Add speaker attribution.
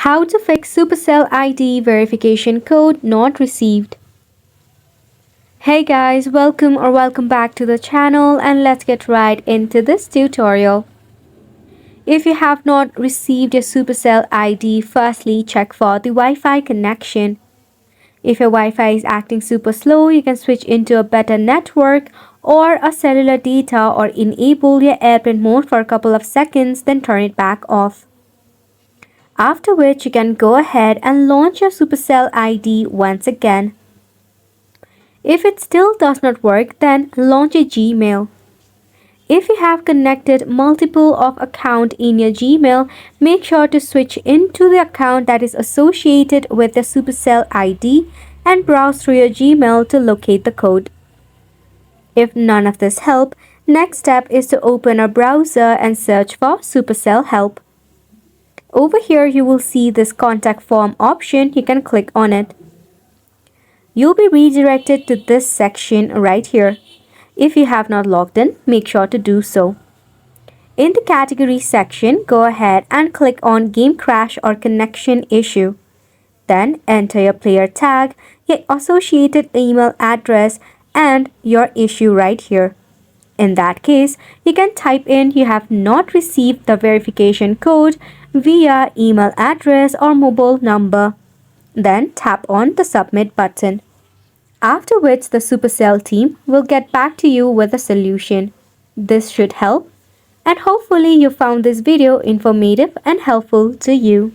Speaker 1: How to fix Supercell ID verification code not received. Hey guys, welcome back to the channel, and let's get right into this tutorial. If you have not received your Supercell ID, firstly check for the Wi-Fi connection. If your Wi-Fi is acting super slow, you can switch into a better network or a cellular data, or enable your airplane mode for a couple of seconds, then turn it back off. After which you can go ahead and launch your Supercell ID once again. If it still does not work, then launch a Gmail. If you have connected multiple of account in your Gmail, make sure to switch into the account that is associated with the Supercell ID and browse through your Gmail to locate the code. If none of this help, next step is to open a browser and search for Supercell help. Over here you will see this contact form option. You can click on it. You'll be redirected to this section right here. If you have not logged in, make sure to do so. In the category section, go ahead and click on game crash or connection issue. Then enter your player tag, your associated email address, and your issue right here. In that case, you can type in you have not received the verification code via email address or mobile number. Then tap on the submit button. After which the Supercell team will get back to you with a solution. This should help, and hopefully you found this video informative and helpful to you.